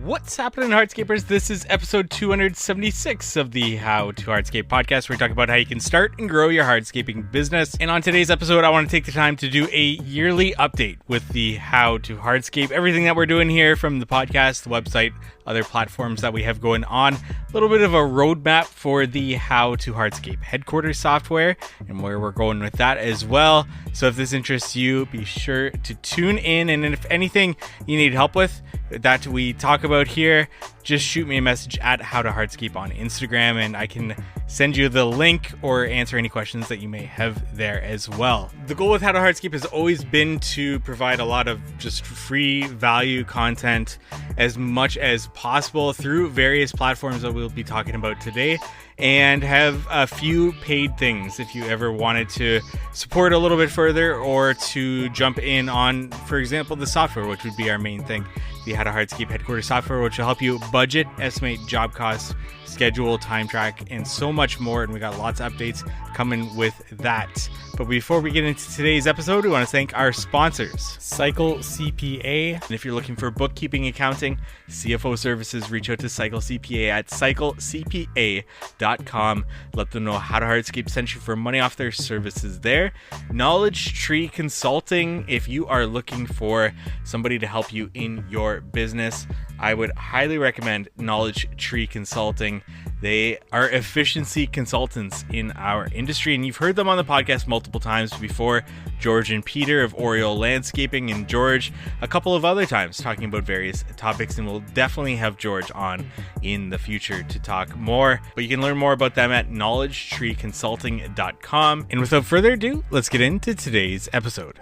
What's happening, Hardscapers? This is episode 276 of the How to Hardscape podcast, where we talk about how you can start and grow your hardscaping business. And on today's episode, I want to take the time to do a yearly update with the How to Hardscape. Everything that we're doing here, from the podcast, the website, other platforms that we have going on. A little bit of a roadmap for the How to Hardscape headquarters software and where we're going with that as well. So if this interests you, be sure to tune in. And if anything you need help with that we talk about here, just shoot me a message at How to Hardscape on Instagram, and I can send you the link or answer any questions that you may have there as well. The goal with How to Hardscape has always been to provide a lot of just free value content as much as possible through various platforms that we'll be talking about today, and have a few paid things if you ever wanted to support a little bit further or to jump in on, for example, the software, which would be our main thing, the How to Hardscape headquarters software, which will help you budget, estimate job costs, schedule, time track, and so much more. And we got lots of updates coming with that. But before we get into today's episode, we want to thank our sponsors, Cycle CPA. And if you're looking for bookkeeping, accounting, CFO services, reach out to Cycle CPA at cyclecpa.com. Let them know How to Hardscape sent you for money off their services there. Knowledge Tree Consulting. If you are looking for somebody to help you in your business, I would highly recommend Knowledge Tree Consulting. They are efficiency consultants in our industry, and you've heard them on the podcast multiple times before. George and Peter of Oriole Landscaping, and George a couple of other times talking about various topics, and we'll definitely have George on in the future to talk more. But you can learn more about them at knowledgetreeconsulting.com. And without further ado, let's get into today's episode.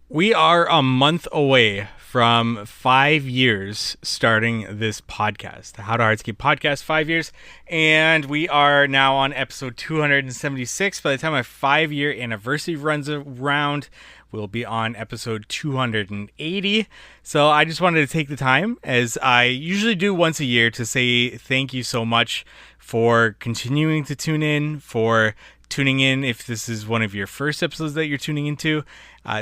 We are a month away from 5 years starting this podcast, the How to Hardscape podcast, 5 years, and we are now on episode 276. By the time my 5-year anniversary runs around, we'll be on episode 280. So I just wanted to take the time, as I usually do once a year, to say thank you so much for continuing to tune in, for tuning in if this is one of your first episodes that you're tuning into.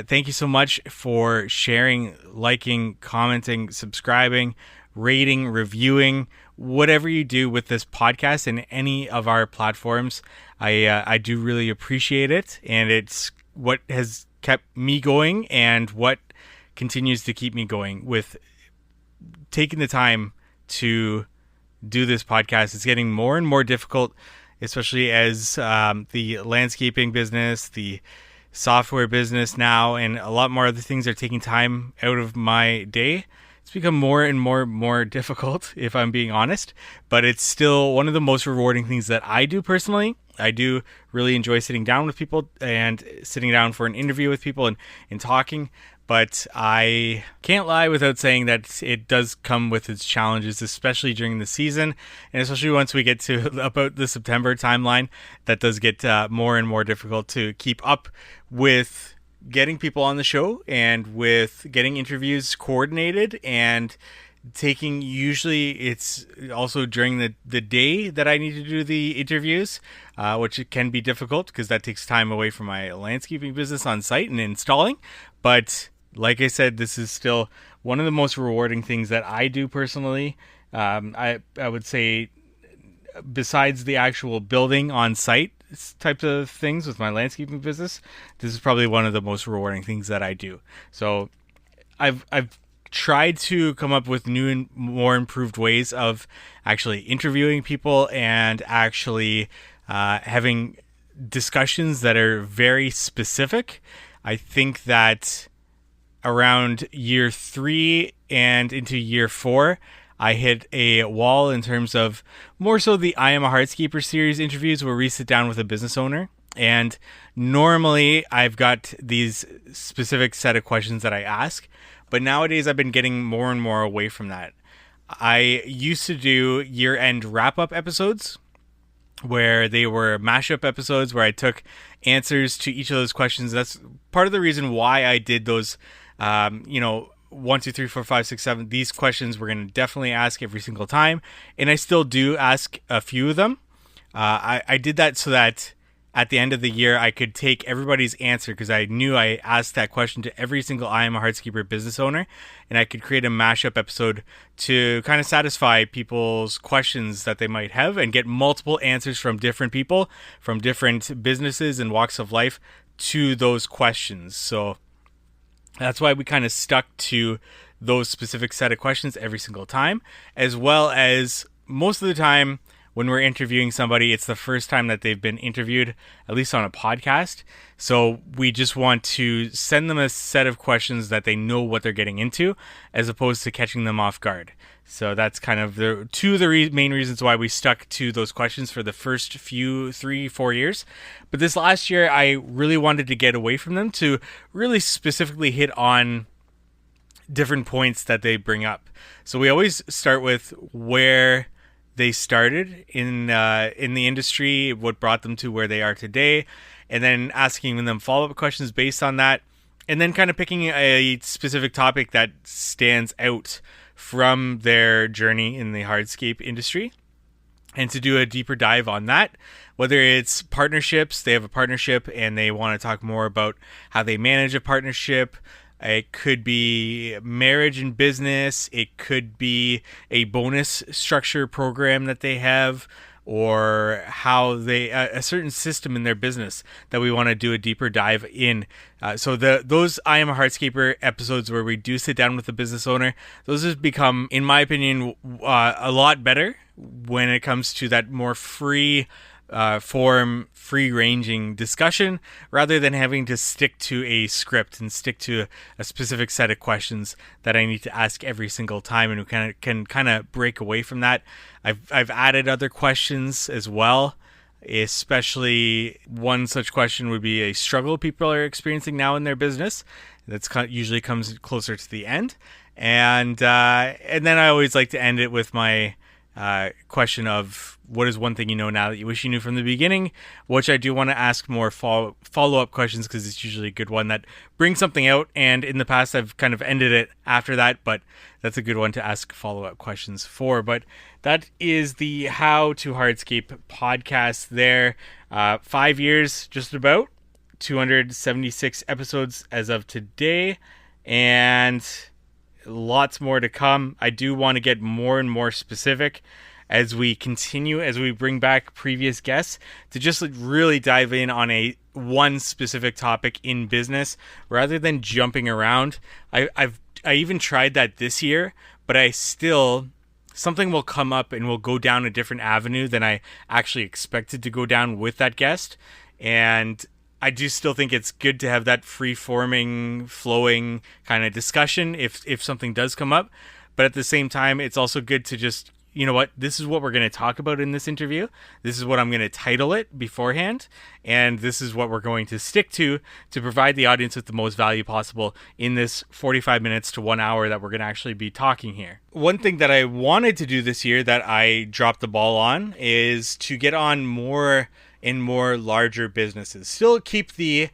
Thank you so much for sharing, liking, commenting, subscribing, rating, reviewing, whatever you do with this podcast and any of our platforms. I do really appreciate it, and it's what has kept me going and what continues to keep me going with taking the time to do this podcast. It's getting more and more difficult, especially as the landscaping business, the software business now, and a lot more other things are taking time out of my day. It's become more and more difficult, if I'm being honest, but it's still one of the most rewarding things that I do personally. I do really enjoy sitting down with people and sitting down for an interview with people and talking. But I can't lie without saying that it does come with its challenges, especially during the season, and especially once we get to about the September timeline. That does get more and more difficult to keep up with getting people on the show and with getting interviews coordinated and taking, usually it's also during the day that I need to do the interviews, which it can be difficult because that takes time away from my landscaping business on site and installing. But like I said, this is still one of the most rewarding things that I do personally. I would say, besides the actual building on site types of things with my landscaping business, this is probably one of the most rewarding things that I do. So I've tried to come up with new and more improved ways of actually interviewing people and actually having discussions that are very specific. I think that around year 3 and into year 4, I hit a wall in terms of more so the I Am a Hardscaper series interviews, where we sit down with a business owner. And normally I've got these specific set of questions that I ask, but nowadays I've been getting more and more away from that. I used to do year-end wrap-up episodes, where they were mashup episodes where I took answers to each of those questions. That's part of the reason why I did those, 1, 2, 3, 4, 5, 6, 7. These questions we're going to definitely ask every single time. And I still do ask a few of them. I did that so that at the end of the year, I could take everybody's answer because I knew I asked that question to every single I Am a Hardscaper business owner, and I could create a mashup episode to kind of satisfy people's questions that they might have and get multiple answers from different people, from different businesses and walks of life to those questions. So that's why we kind of stuck to those specific set of questions every single time, as well as most of the time when we're interviewing somebody, it's the first time that they've been interviewed, at least on a podcast. So we just want to send them a set of questions that they know what they're getting into, as opposed to catching them off guard. So that's kind of the two of the main reasons why we stuck to those questions for the first few 3-4 years. But this last year, I really wanted to get away from them to really specifically hit on different points that they bring up. So we always start with where they started in the industry, what brought them to where they are today, and then asking them follow-up questions based on that, and then kind of picking a specific topic that stands out from their journey in the hardscape industry, and to do a deeper dive on that. Whether it's partnerships, they have a partnership and they want to talk more about how they manage a partnership. It could be marriage and business. It could be a bonus structure program that they have, or how they a certain system in their business that we want to do a deeper dive in. So those I Am a Hardscaper episodes where we do sit down with the business owner, those have become, in my opinion, a lot better when it comes to that more free form, free-ranging discussion, rather than having to stick to a script and stick to a specific set of questions that I need to ask every single time, and we can kind of break away from that. I've added other questions as well, especially one such question would be a struggle people are experiencing now in their business. That's usually comes closer to the end, and then I always like to end it with my question of what is one thing you know now that you wish you knew from the beginning, which I do want to ask more follow-up questions because it's usually a good one that brings something out, and in the past I've kind of ended it after that, but that's a good one to ask follow-up questions for. But that is the How to Hardscape podcast there. 5 years just about, 276 episodes as of today, and lots more to come. I do want to get more and more specific as we continue, as we bring back previous guests to just really dive in on one specific topic in business rather than jumping around. I even tried that this year, but something will come up and we'll go down a different avenue than I actually expected to go down with that guest. And I do still think it's good to have that free-forming, flowing kind of discussion if something does come up. But at the same time, it's also good to just, you know what, this is what we're going to talk about in this interview. This is what I'm going to title it beforehand. And this is what we're going to stick to provide the audience with the most value possible in this 45 minutes to 1 hour that we're going to actually be talking here. One thing that I wanted to do this year that I dropped the ball on is to get on more and more larger businesses. Still keep the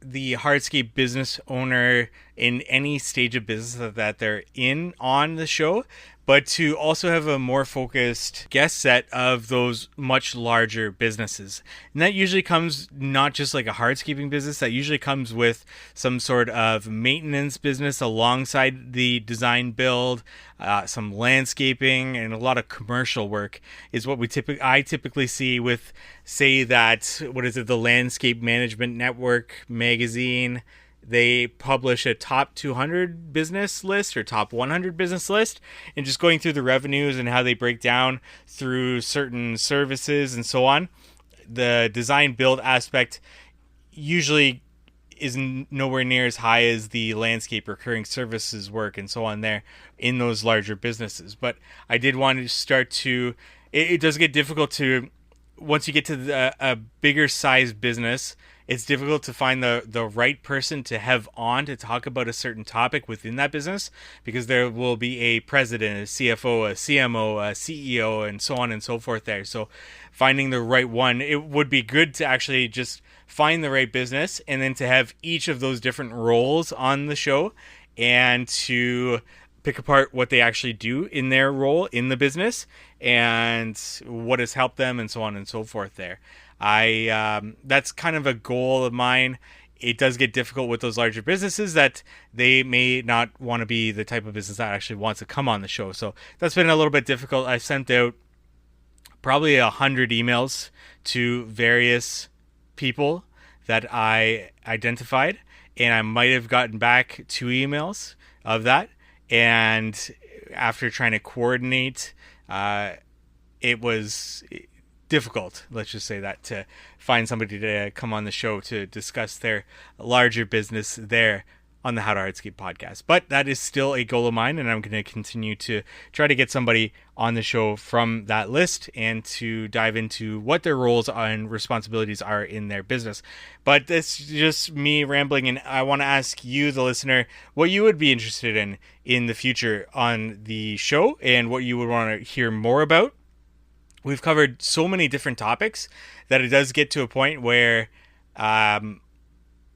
hardscape business owner in any stage of business that they're in on the show, but to also have a more focused guest set of those much larger businesses. And that usually comes not just like a hardscaping business, that usually comes with some sort of maintenance business alongside the design build, some landscaping, and a lot of commercial work is what I typically see with, say that, the Landscape Management Network magazine. They publish a top 200 business list or top 100 business list, and just going through the revenues and how they break down through certain services and so on. The design build aspect usually is nowhere near as high as the landscape recurring services work and so on there in those larger businesses. But I did want to start to, it does get difficult to, once you get to a bigger size business, it's difficult to find the right person to have on to talk about a certain topic within that business, because there will be a president, a CFO, a CMO, a CEO, and so on and so forth there. So finding the right one, it would be good to actually just find the right business and then to have each of those different roles on the show and to pick apart what they actually do in their role in the business and what has helped them and so on and so forth there. That's kind of a goal of mine. It does get difficult with those larger businesses that they may not want to be the type of business that actually wants to come on the show. So that's been a little bit difficult. I sent out probably 100 emails to various people that I identified, and I might have gotten back 2 emails of that. And after trying to coordinate, it was difficult, let's just say that, to find somebody to come on the show to discuss their larger business there on the How to Hardscape podcast. But that is still a goal of mine, and I'm going to continue to try to get somebody on the show from that list and to dive into what their roles and responsibilities are in their business. But it's just me rambling, and I want to ask you, the listener, what you would be interested in the future on the show and what you would want to hear more about. We've covered so many different topics that it does get to a point where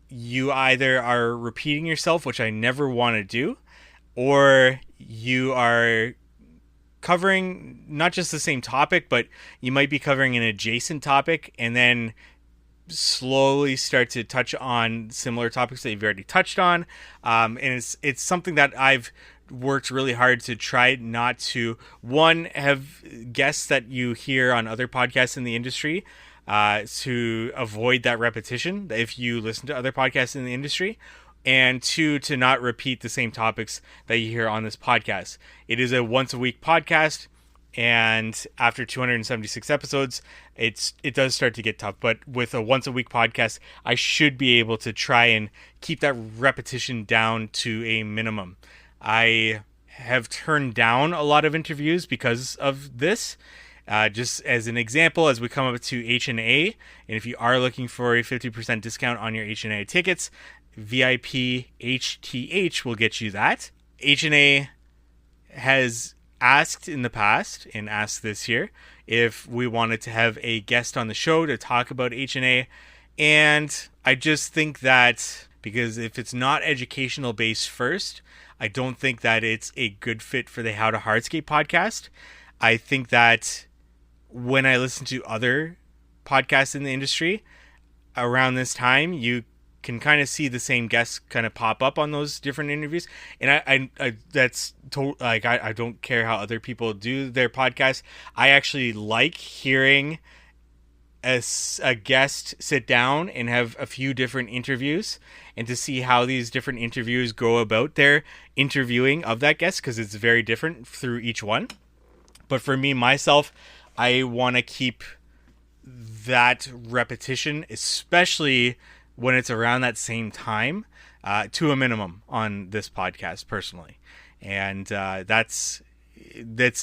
you either are repeating yourself, which I never want to do, or you are covering not just the same topic, but you might be covering an adjacent topic and then slowly start to touch on similar topics that you've already touched on. And it's something that I've worked really hard to try not to, one, have guests that you hear on other podcasts in the industry, to avoid that repetition if you listen to other podcasts in the industry, and 2, to not repeat the same topics that you hear on this podcast. It is a once a week podcast, and after 276 episodes, it does start to get tough. But with a once a week podcast, I should be able to try and keep that repetition down to a minimum. I have turned down a lot of interviews because of this. Just as an example, as we come up to H&A, and if you are looking for a 50% discount on your H&A tickets, VIP HTH will get you that. H&A has asked in the past, and asked this year, if we wanted to have a guest on the show to talk about H&A, and I just think that, because if it's not educational based first, I don't think that it's a good fit for the How to Hardscape podcast. I think that when I listen to other podcasts in the industry around this time, you can kind of see the same guests kind of pop up on those different interviews. And I that's like, I don't care how other people do their podcasts. I actually like hearing a guest sit down and have a few different interviews, and to see how these different interviewers go about their interviewing of that guest, because it's very different through each one. But for me, myself, I want to keep that repetition, especially when it's around that same time, to a minimum on this podcast personally. And that's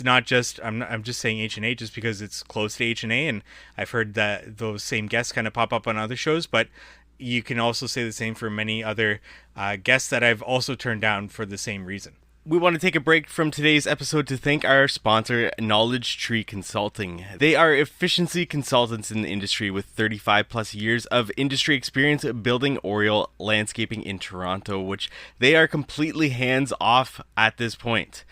not just, I'm just saying H&A just because it's close to H&A, and I've heard that those same guests kind of pop up on other shows, but you can also say the same for many other guests that I've also turned down for the same reason. We want to take a break from today's episode to thank our sponsor, Knowledge Tree Consulting. They are efficiency consultants in the industry with 35 plus years of industry experience building Oriole landscaping in Toronto, which they are completely hands off at this point.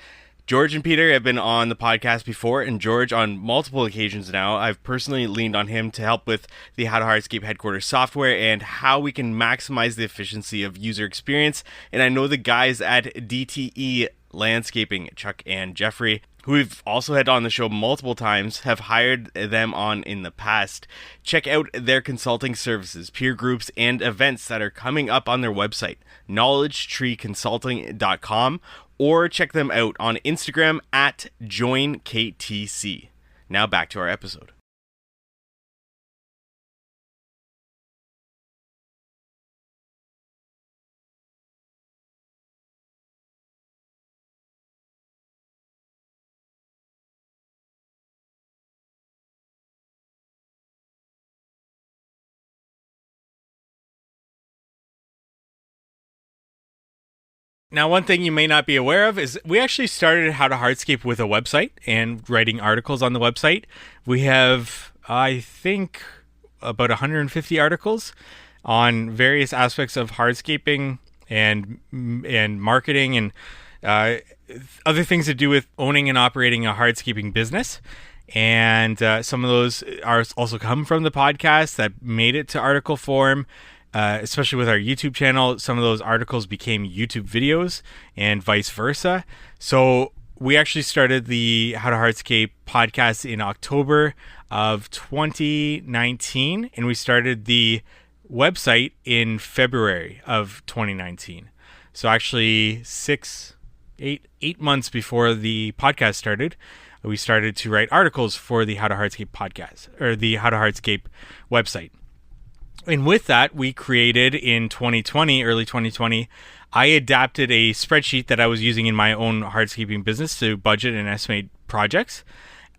George and Peter have been on the podcast before, and George, on multiple occasions now, I've personally leaned on him to help with the How to Hardscape headquarters software and how we can maximize the efficiency of user experience. And I know the guys at DTE Landscaping, Chuck and Jeffrey, who we've also had on the show multiple times, have hired them on in the past. Check out their consulting services, peer groups, and events that are coming up on their website, knowledgetreeconsulting.com, or check them out on Instagram at joinktc. Now back to our episode. Now, one thing you may not be aware of is we actually started How to Hardscape with a website and writing articles on the website. We have, I think, about 150 articles on various aspects of hardscaping and marketing and other things to do with owning and operating a hardscaping business. And some of those are also come from the podcast that made it to article form. Especially with our YouTube channel, some of those articles became YouTube videos and vice versa. So we actually started the How to Hardscape podcast in October of 2019, and we started the website in February of 2019. So actually 8 months before the podcast started, we started to write articles for the How to Hardscape podcast, or the How to Hardscape website. And with that, we created in 2020, early 2020, I adapted a spreadsheet that I was using in my own hardscaping business to budget and estimate projects.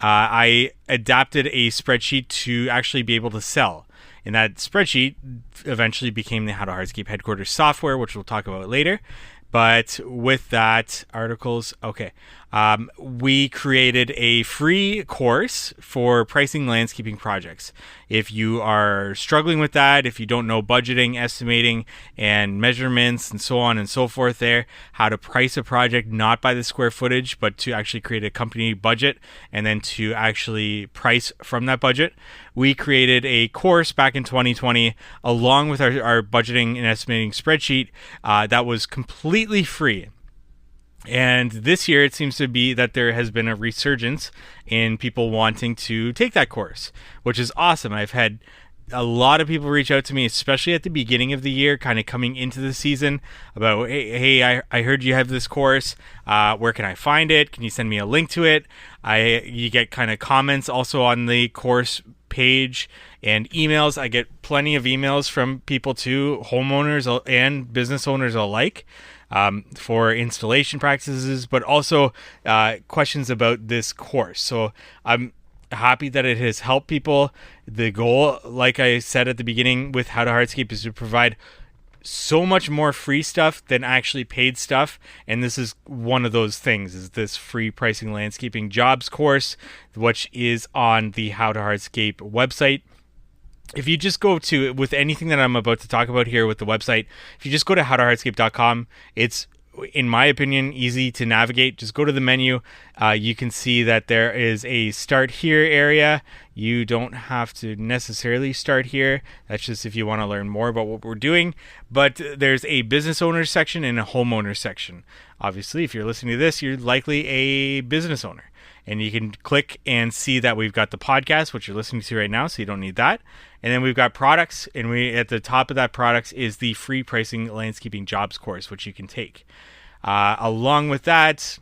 I adapted a spreadsheet to actually be able to sell. And that spreadsheet eventually became the How to Hardscape headquarters software, which we'll talk about later. But with that, articles, we created a free course for pricing landscaping projects. If you are struggling with that, if you don't know budgeting, estimating, and measurements, and so on and so forth there, how to price a project not by the square footage, but to actually create a company budget and then to actually price from that budget, we created a course back in 2020 along with our budgeting and estimating spreadsheet that was completely free. And this year, it seems to be that there has been a resurgence in people wanting to take that course, which is awesome. I've had a lot of people reach out to me, especially at the beginning of the year, kind of coming into the season, about, hey, I heard you have this course. Where can I find it? Can you send me a link to it? You get kind of comments also on the course page and emails. I get plenty of emails from people too, homeowners and business owners alike. For installation practices, but also questions about this course. So I'm happy that it has helped people. The goal, like I said at the beginning with How to Hardscape, is to provide so much more free stuff than actually paid stuff. And this is one of those things, is this free pricing landscaping jobs course, which is on the How to Hardscape website. If you just go to, with anything that I'm about to talk about here with the website, if you just go to howtohardscape.com, it's, in my opinion, easy to navigate. Just go to the menu. You can see that there is a start here area. You don't have to necessarily start here. That's just if you want to learn more about what we're doing. But there's a business owner section and a homeowner section. Obviously, if you're listening to this, you're likely a business owner. And you can click and see that we've got the podcast, which you're listening to right now, so you don't need that. And then we've got products, and we at the top of that products is the free pricing landscaping jobs course, which you can take. Along with that,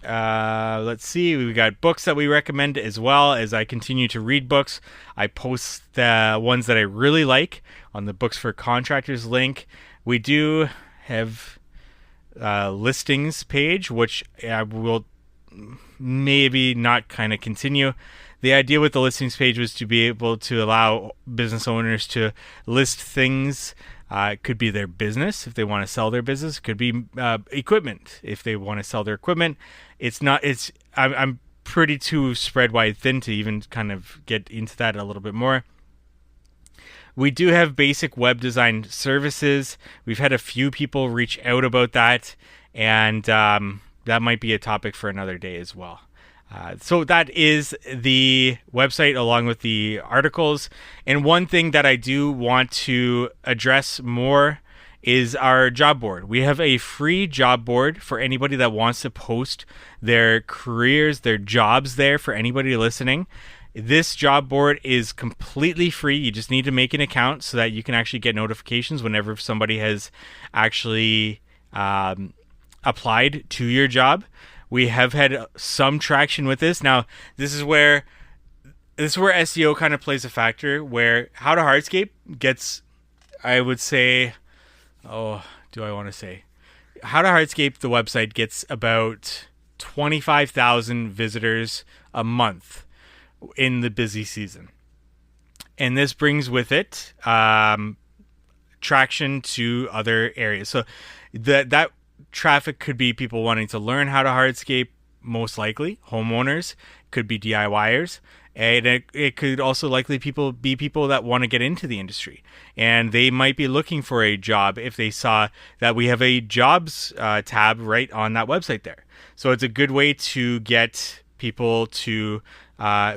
let's see, we've got books that we recommend as well. As I continue to read books, I post the ones that I really like on the Books for Contractors link. We do have listings page, which I will maybe not kind of continue. The idea with the listings page was to be able to allow business owners to list things. It could be their business if they want to sell their business. It could be equipment if they want to sell their equipment. I'm pretty too spread wide thin to even kind of get into that a little bit more. We do have basic web design services. We've had a few people reach out about that, and that might be a topic for another day as well. So that is the website along with the articles. And one thing that I do want to address more is our job board. We have a free job board for anybody that wants to post their careers, their jobs there, for anybody listening. This job board is completely free. You just need to make an account so that you can actually get notifications whenever somebody has actually applied to your job. We have had some traction with this. Now, this is where SEO kind of plays a factor, where How to Hardscape gets, I would say, How to Hardscape, the website, gets about 25,000 visitors a month in the busy season. And this brings with it traction to other areas. So that traffic could be people wanting to learn how to hardscape, most likely homeowners, could be DIYers, and it could also likely be people that want to get into the industry, and they might be looking for a job if they saw that we have a jobs tab right on that website there. So it's a good way to get people to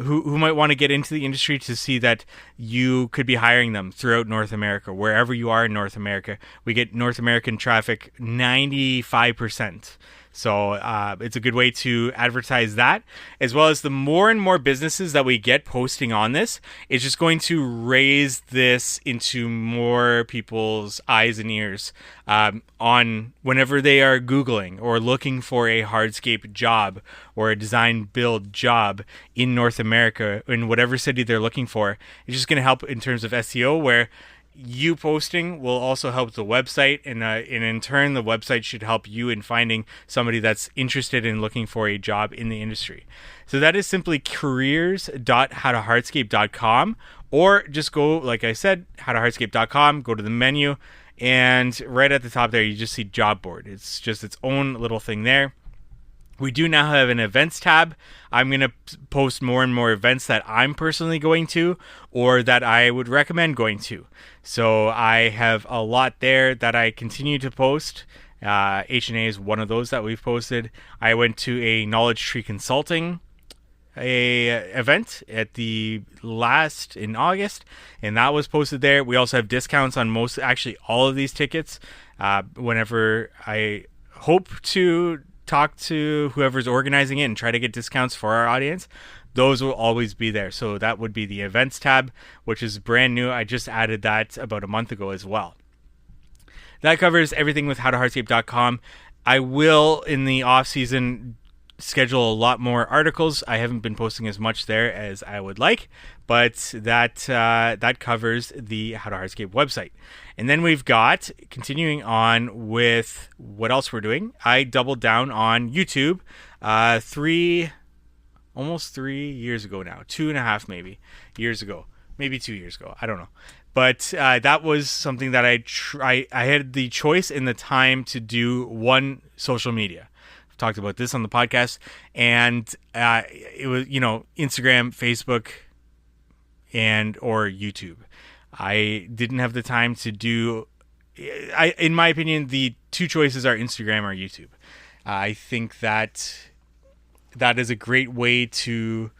who might want to get into the industry to see that you could be hiring them throughout North America, wherever you are in North America. We get North American traffic 95%. So it's a good way to advertise that, as well as the more and more businesses that we get posting on this, it's just going to raise this into more people's eyes and ears on whenever they are Googling or looking for a hardscape job or a design build job in North America, in whatever city they're looking for. It's just going to help in terms of SEO, where you posting will also help the website, and in turn the website should help you in finding somebody that's interested in looking for a job in the industry. So that is simply careers.howtohardscape.com, or just go, like I said, howtohardscape.com, go to the menu, and right at the top there you just see job board. It's just its own little thing there. We do now have an events tab. I'm going to post more and more events that I'm personally going to or that I would recommend going to. So I have a lot there that I continue to post. H&A is one of those that we've posted. I went to a Knowledge Tree Consulting event at the last in August, and that was posted there. We also have discounts on actually all of these tickets. Whenever I hope to talk to whoever's organizing it and try to get discounts for our audience, those will always be there. So that would be the events tab, which is brand new. I just added that about a month ago as well. That covers everything with howtohardscape.com. I will, in the off season, schedule a lot more articles. I haven't been posting as much there as I would like, but that covers the How to Hardscape website. And then we've got, continuing on with what else we're doing, I doubled down on YouTube almost 3 years ago now, 2.5 years ago, maybe 2 years ago, I don't know. But that was something that I had the choice and the time to do one social media. I've talked about this on the podcast, and it was, Instagram, Facebook, or YouTube. I didn't have the time to do. In my opinion, the two choices are Instagram or YouTube. I think that is a great way to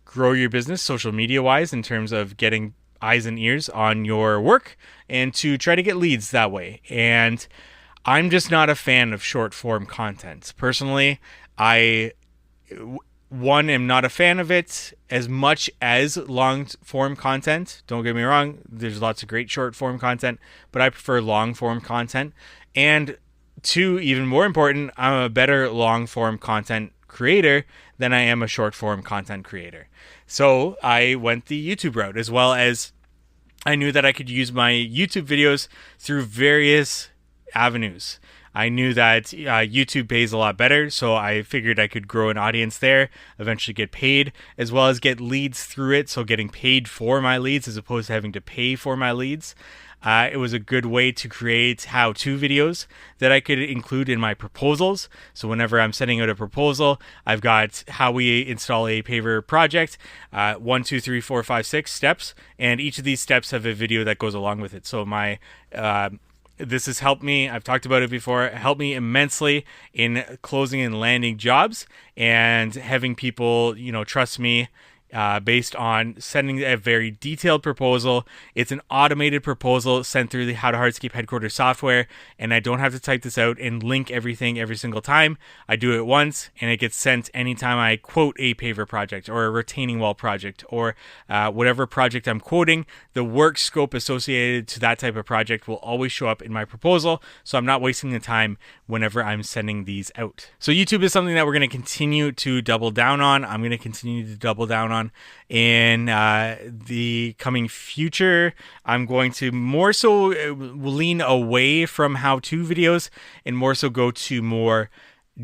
grow your business social media wise, in terms of getting eyes and ears on your work and to try to get leads that way. And I'm just not a fan of short form content. Personally, I am not a fan of it as much as long form content. Don't get me wrong, there's lots of great short form content, but I prefer long form content. And two, even more important, I'm a better long form content creator than I am a short form content creator. So I went the YouTube route, as well as I knew that I could use my YouTube videos through various avenues. I knew that YouTube pays a lot better, so I figured I could grow an audience there, eventually get paid, as well as get leads through it, so getting paid for my leads as opposed to having to pay for my leads. It was a good way to create how-to videos that I could include in my proposals. So whenever I'm sending out a proposal, I've got how we install a paver project, 1, 2, 3, 4, 5, 6 steps, and each of these steps have a video that goes along with it. So this has helped me, I've talked about it before, helped me immensely in closing and landing jobs and having people, trust me, based on sending a very detailed proposal. It's an automated proposal sent through the How to Hardscape headquarters software, and I don't have to type this out and link everything every single time. I do it once, and it gets sent anytime I quote a paver project or a retaining wall project or whatever project I'm quoting. The work scope associated to that type of project will always show up in my proposal, so I'm not wasting the time whenever I'm sending these out. So YouTube is something that we're going to continue to double down on. I'm going to continue to double down on in the coming future. I'm going to more so lean away from how-to videos and more so go to more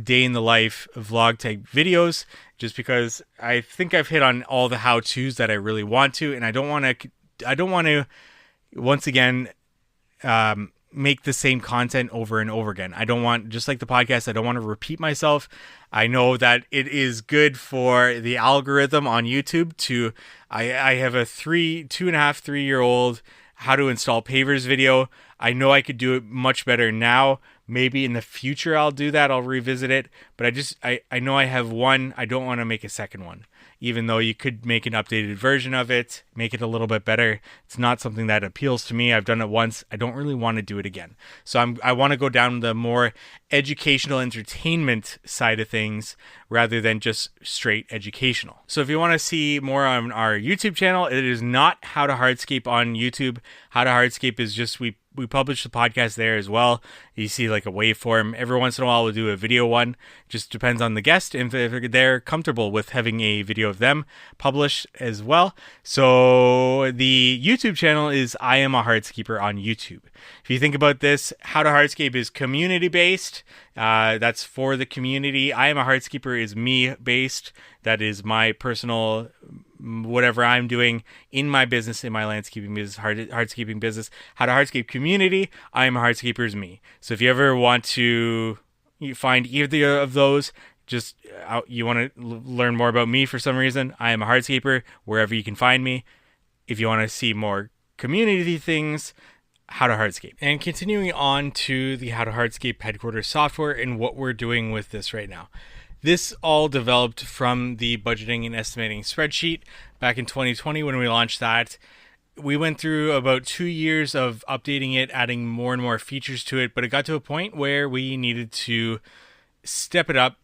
day in the life vlog type videos, just because I think I've hit on all the how-tos that I really want to, and I don't want to once again make the same content over and over again. I don't want, just like the podcast, I don't want to repeat myself. I know that it is good for the algorithm on YouTube to, I have a 3-year-old how to install pavers video. I know I could do it much better now, Maybe in the future I'll do that. I'll revisit it. But I know I have one. I don't want to make a second one. Even though you could make an updated version of it, make it a little bit better. It's not something that appeals to me. I've done it once. I don't really want to do it again. So I want to go down the more educational entertainment side of things rather than just straight educational. So if you want to see more on our YouTube channel, it is not How to Hardscape on YouTube. How to Hardscape is just we publish the podcast there as well. You see like a waveform. Every once in a while we'll do a video one. Just depends on the guest and if they're comfortable with having a video of them published as well. So the YouTube channel is I Am a Hardscaper on YouTube. If you think about this, How to Hardscape is community based. That's for the community. I Am a Hardscaper is me based. That is my personal whatever I'm doing in my business, in my landscaping business, hardscaping business. How to Hardscape community, I Am a Hardscaper is me. So if you ever want to find either of those, just you want to learn more about me for some reason, I Am a Hardscaper, wherever you can find me. If you want to see more community things, How to Hardscape. And continuing on to the How to Hardscape headquarters software and what we're doing with this right now. This all developed from the budgeting and estimating spreadsheet back in 2020 when we launched that. We went through about 2 years of updating it, adding more and more features to it, but it got to a point where we needed to step it up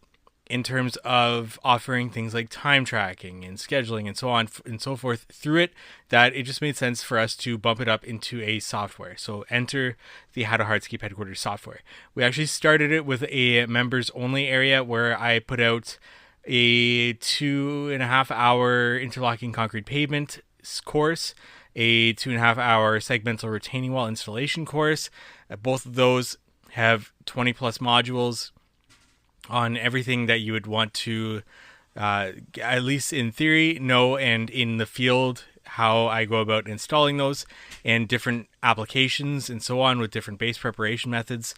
in terms of offering things like time tracking and scheduling and so on and so forth through it, that it just made sense for us to bump it up into a software. So enter the How to Hardscape headquarters software. We actually started it with a members only area where I put out a 2.5 hour interlocking concrete pavement course, a 2.5 hour segmental retaining wall installation course. Both of those have 20 plus modules on everything that you would want to, at least in theory, know, and in the field, how I go about installing those, and different applications and so on with different base preparation methods.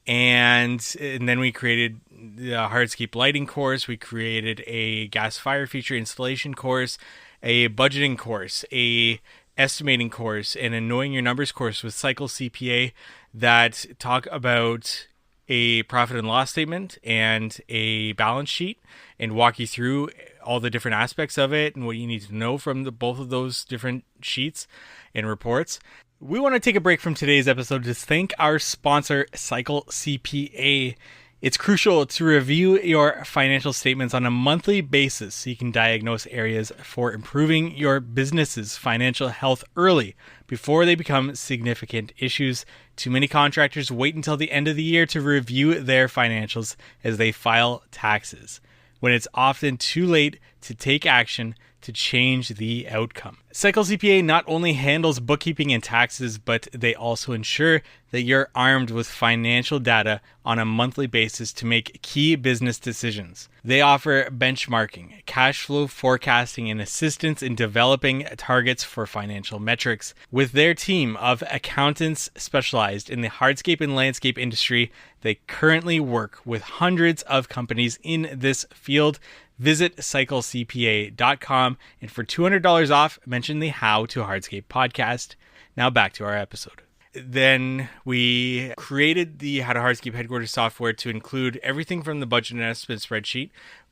And then we created the Hardscape lighting course. We created a gas fire feature installation course, a budgeting course, a estimating course, and a knowing your numbers course with Cycle CPA that talk about a profit and loss statement and a balance sheet and walk you through all the different aspects of it and what you need to know from both of those different sheets and reports. We want to take a break from today's episode to thank our sponsor, Cycle CPA. It's crucial to review your financial statements on a monthly basis so you can diagnose areas for improving your business's financial health early before they become significant issues. Too many contractors wait until the end of the year to review their financials as they file taxes, when it's often too late to take action to change the outcome. Cycle CPA not only handles bookkeeping and taxes, but they also ensure that you're armed with financial data on a monthly basis to make key business decisions. They offer benchmarking, cash flow forecasting, and assistance in developing targets for financial metrics. With their team of accountants specialized in the hardscape and landscape industry, they currently work with hundreds of companies in this field. Visit cyclecpa.com, and for $200 off, mention the How to Hardscape podcast. Now back to our episode. Then we created the How to Hardscape headquarters software to include everything from the budget and estimate spreadsheet,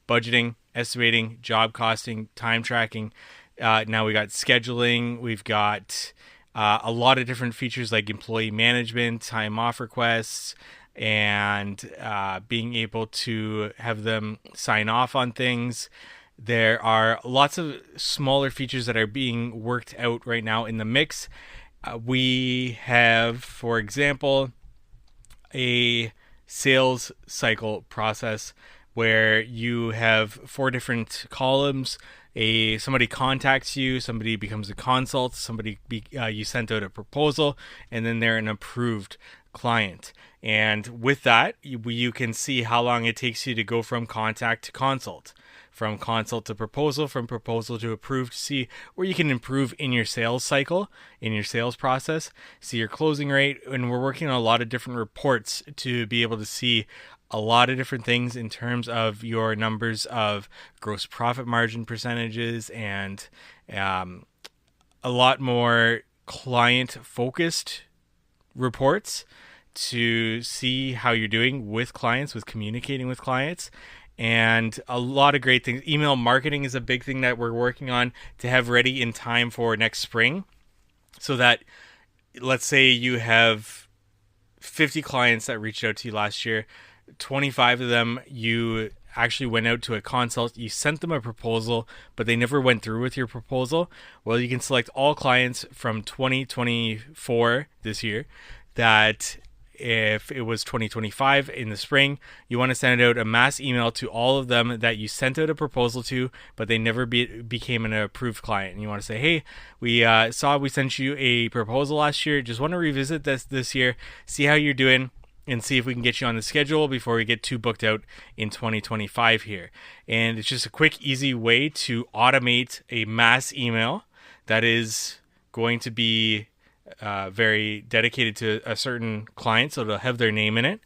budgeting, estimating, job costing, time tracking. Now we got scheduling. We've got a lot of different features like employee management, time off requests, and being able to have them sign off on things. There are lots of smaller features that are being worked out right now in the mix. We have, for example, a sales cycle process where you have 4 different columns. Somebody contacts you, somebody becomes a consult, you sent out a proposal, and then they're an approved client. And with that, you can see how long it takes you to go from contact to consult, from consult to proposal, from proposal to approved, to see where you can improve in your sales cycle, in your sales process, see your closing rate. And we're working on a lot of different reports to be able to see a lot of different things in terms of your numbers of gross profit margin percentages and a lot more client focused reports to see how you're doing with clients, with communicating with clients, and a lot of great things. Email marketing is a big thing that we're working on to have ready in time for next spring, so that, let's say you have 50 clients that reached out to you last year, 25 of them you actually went out to a consult, you sent them a proposal, but they never went through with your proposal. Well, you can select all clients from 2024 this year that, if it was 2025 in the spring, you want to send out a mass email to all of them that you sent out a proposal to, but they never became an approved client. And you want to say, hey, we saw we sent you a proposal last year. Just want to revisit this year, see how you're doing, and see if we can get you on the schedule before we get too booked out in 2025 here. And it's just a quick, easy way to automate a mass email that is going to be very dedicated to a certain client, so it'll have their name in it.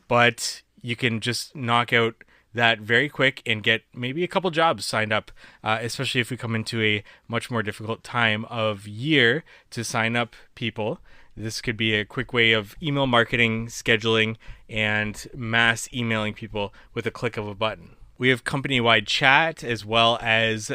But you can just knock out that very quick and get maybe a couple jobs signed up, especially if we come into a much more difficult time of year to sign up people. This could be a quick way of email marketing, scheduling, and mass emailing people with a click of a button. We have company-wide chat as well as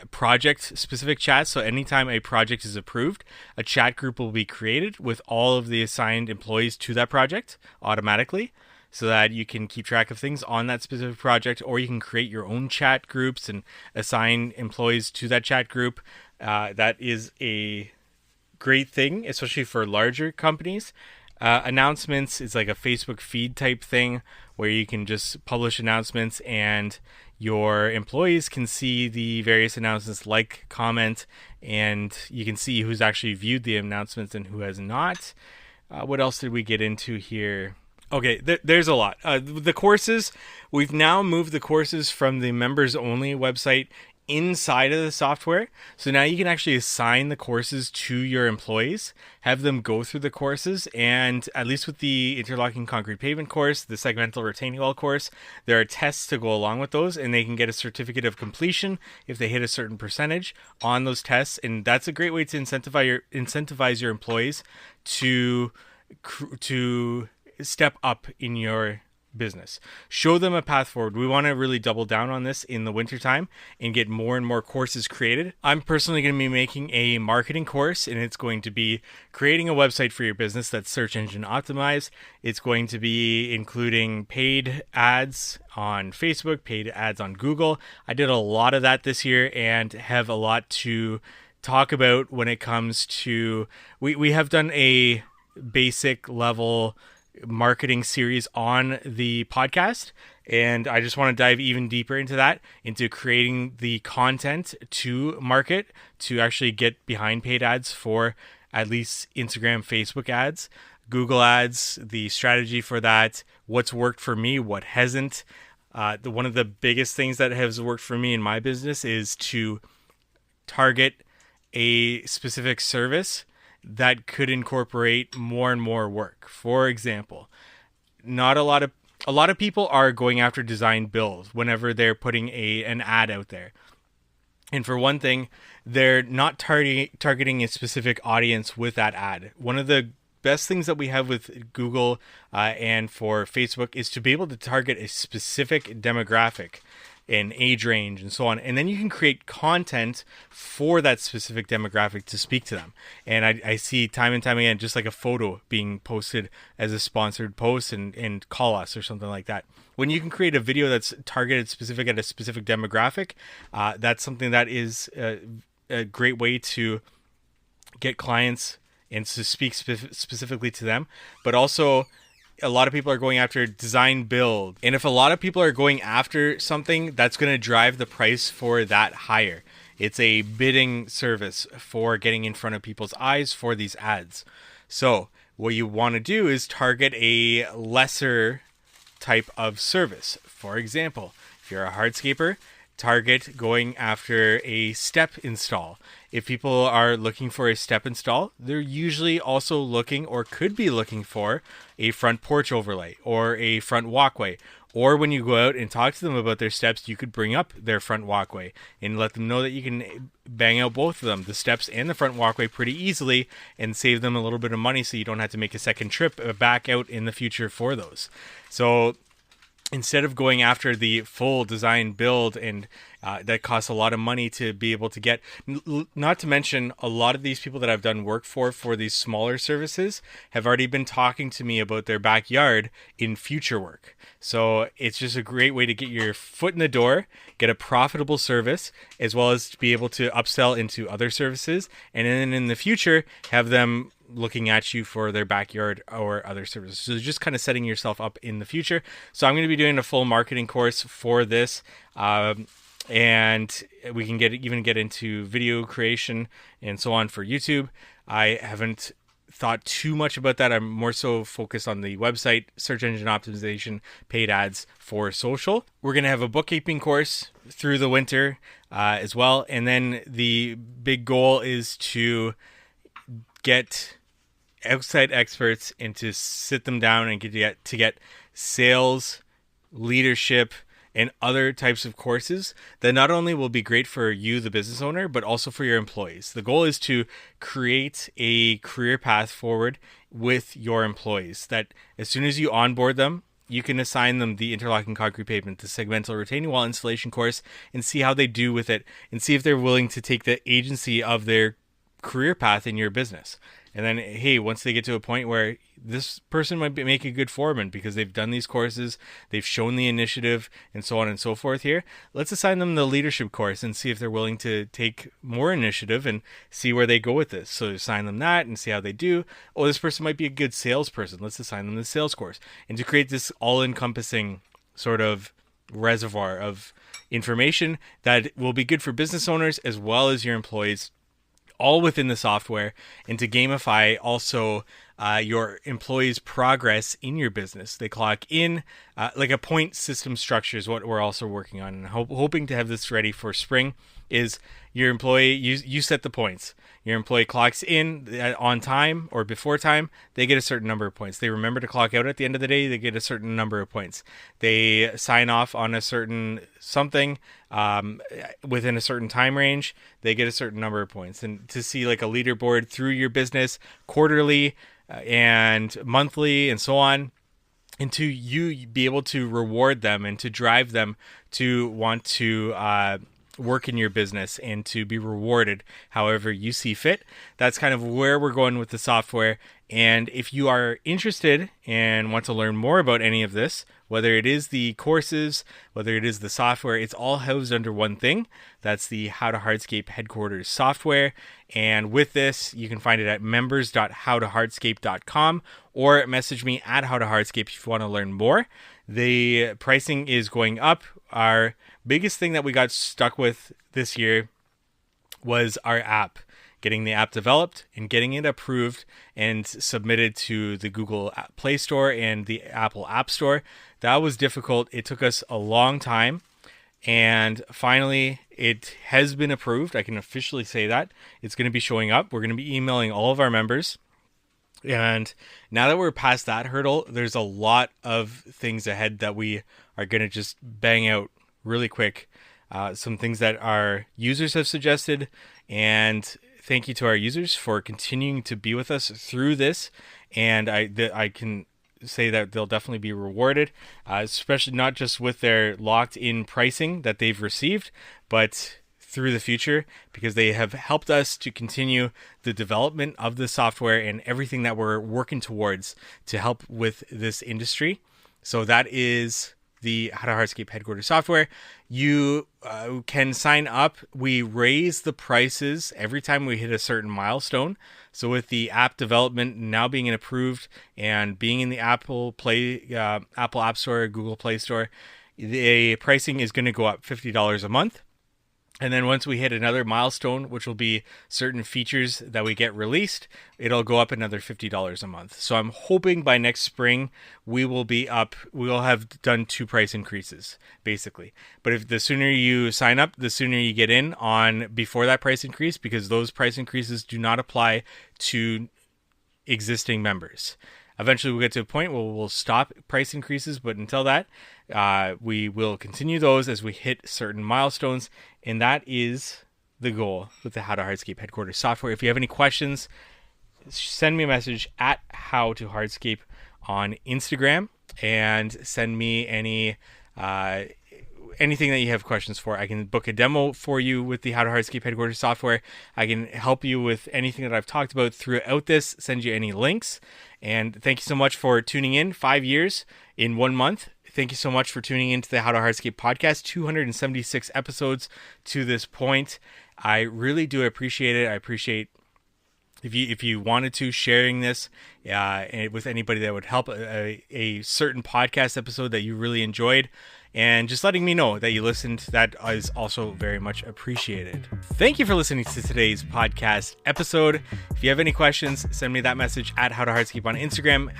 project-specific chats. So anytime a project is approved, a chat group will be created with all of the assigned employees to that project automatically, so that you can keep track of things on that specific project, or you can create your own chat groups and assign employees to that chat group. That is a great thing, especially for larger companies. Announcements is like a Facebook feed type thing where you can just publish announcements and your employees can see the various announcements, like, comment, and you can see who's actually viewed the announcements and who has not. What else did we get into here? Okay, there's a lot. The courses, we've now moved the courses from the members only website inside of the software. So now you can actually assign the courses to your employees, have them go through the courses, and at least with the interlocking concrete pavement course, the segmental retaining wall course, there are tests to go along with those, and they can get a certificate of completion if they hit a certain percentage on those tests. And that's a great way to incentivize your employees to step up in your business. Show them a path forward. We want to really double down on this in the wintertime and get more and more courses created. I'm personally going to be making a marketing course, and it's going to be creating a website for your business that's search engine optimized. It's going to be including paid ads on Facebook, paid ads on Google. I did a lot of that this year and have a lot to talk about when it comes to, we have done a basic level marketing series on the podcast, and I just want to dive even deeper into that, into creating the content to market, to actually get behind paid ads for at least Instagram, Facebook ads, Google ads, the strategy for that, what's worked for me, what hasn't. One of the biggest things that has worked for me in my business is to target a specific service that could incorporate more and more work. For example, not a lot of people are going after design build whenever they're putting an ad out there. And for one thing, they're not targeting a specific audience with that ad. One of the best things that we have with Google and for Facebook is to be able to target a specific demographic and age range and so on, and then you can create content for that specific demographic to speak to them. And I see time and time again, just like a photo being posted as a sponsored post and call us or something like that. When you can create a video that's targeted specific at a specific demographic, that's something that is a great way to get clients and to speak specifically to them. But also, a lot of people are going after design build. And if a lot of people are going after something, that's going to drive the price for that higher. It's a bidding service for getting in front of people's eyes for these ads. So what you want to do is target a lesser type of service. For example, if you're a hardscaper, target going after a step install. If people are looking for a step install, they're usually also looking or could be looking for a front porch overlay or a front walkway Or when you go out and talk to them about their steps, you could bring up their front walkway and let them know that you can bang out both of them, the steps and the front walkway, pretty easily, and save them a little bit of money so you don't have to make a second trip back out in the future for those. So instead of going after the full design build, and that costs a lot of money to be able to get, not to mention a lot of these people that I've done work for these smaller services have already been talking to me about their backyard in future work. So it's just a great way to get your foot in the door, get a profitable service, as well as to be able to upsell into other services, and then in the future have them looking at you for their backyard or other services. So just kind of setting yourself up in the future. So I'm going to be doing a full marketing course for this, and we can get into video creation and so on for YouTube. I haven't thought too much about that. I'm more so focused on the website, search engine optimization, paid ads for social. We're going to have a bookkeeping course through the winter as well. And then the big goal is to get outside experts and to sit them down and get sales, leadership, and other types of courses that not only will be great for you, the business owner, but also for your employees. The goal is to create a career path forward with your employees, that as soon as you onboard them, you can assign them the interlocking concrete pavement, the segmental retaining wall installation course, and see how they do with it, and see if they're willing to take the agency of their career path in your business. And then, hey, once they get to a point where this person might make a good foreman because they've done these courses, they've shown the initiative, and so on and so forth here, let's assign them the leadership course and see if they're willing to take more initiative and see where they go with this. So assign them that and see how they do. Oh, this person might be a good salesperson. Let's assign them the sales course. And to create this all-encompassing sort of reservoir of information that will be good for business owners as well as your employees, all within the software, and to gamify also your employees' progress in your business. They clock in, like a point system structure is what we're also working on, and hoping to have this ready for spring. Is your employee, you set the points. Your employee clocks in on time or before time, they get a certain number of points. They remember to clock out at the end of the day, they get a certain number of points. They sign off on a certain something within a certain time range, they get a certain number of points. And to see like a leaderboard through your business quarterly and monthly and so on, and to you be able to reward them and to drive them to want to work in your business and to be rewarded however you see fit. That's kind of where we're going with the software. And if you are interested and want to learn more about any of this, whether it is the courses, whether it is the software, it's all housed under one thing. That's the How to Hardscape headquarters software. And with this, you can find it at members.howtohardscape.com or message me at howtohardscape if you want to learn more. The pricing is going up. Our biggest thing that we got stuck with this year was our app. Getting the app developed and getting it approved and submitted to the Google Play Store and the Apple App Store. That was difficult. It took us a long time. And finally, it has been approved. I can officially say that. It's going to be showing up. We're going to be emailing all of our members. And now that we're past that hurdle, there's a lot of things ahead that we are going to just bang out really quick. Some things that our users have suggested, and thank you to our users for continuing to be with us through this. And I can say that they'll definitely be rewarded, especially not just with their locked-in pricing that they've received, but through the future, because they have helped us to continue the development of the software and everything that we're working towards to help with this industry. So that is the How to Hardscape headquarters software. You can sign up. We raise the prices every time we hit a certain milestone. So with the app development now being approved and being in the Apple App Store, Google Play Store, the pricing is going to go up $50 a month. And then once we hit another milestone, which will be certain features that we get released, it'll go up another $50 a month. So I'm hoping by next spring, we will have done 2 price increases, basically. But if the sooner you sign up, the sooner you get in on before that price increase, because those price increases do not apply to existing members. Eventually we'll get to a point where we'll stop price increases, but until that, We will continue those as we hit certain milestones, and that is the goal with the How to Hardscape headquarters software. If you have any questions, send me a message at How to Hardscape on Instagram, and send me anything that you have questions for. I can book a demo for you with the How to Hardscape headquarters software. I can help you with anything that I've talked about throughout this, send you any links. And thank you so much for tuning in. 5 years in 1 month. Thank you so much for tuning into the How to Hardscape podcast. 276 episodes to this point. I really do appreciate it. I appreciate if you wanted to sharing this with anybody that would help a certain podcast episode that you really enjoyed, and just letting me know that you listened. That is also very much appreciated. Thank you for listening to today's podcast episode. If you have any questions, send me that message at How to Hardscape on Instagram.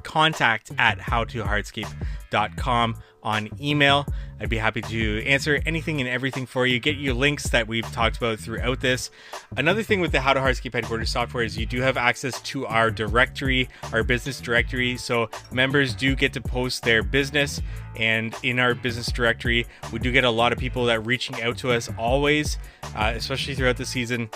Contact at howtohardscape.com on email. I'd be happy to answer anything and everything for you, get you links that we've talked about throughout this. Another thing with the How to Hardscape headquarters software is you do have access to our directory, our business directory. So members do get to post their business, and in our business directory, we do get a lot of people that are reaching out to us always, especially throughout the season.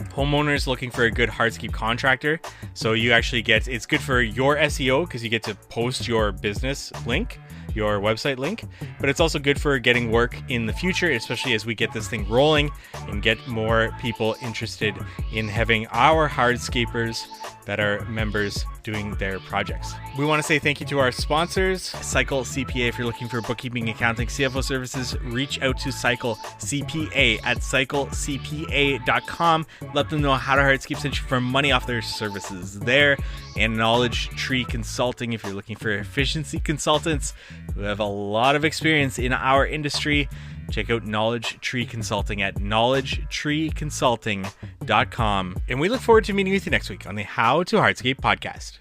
Homeowners looking for a good hardscape contractor. So you actually it's good for your SEO because you get to post your business link, your website link, but it's also good for getting work in the future, especially as we get this thing rolling and get more people interested in having our hardscapers that are members doing their projects. We want to say thank you to our sponsors, Cycle CPA. If you're looking for bookkeeping, accounting, CFO services, reach out to Cycle CPA at cyclecpa.com. Let them know How to Hardscape sent you for money off their services there. And Knowledge Tree Consulting, if you're looking for efficiency consultants who have a lot of experience in our industry, check out Knowledge Tree Consulting at knowledgetreeconsulting.com. And we look forward to meeting with you next week on the How to Hardscape podcast.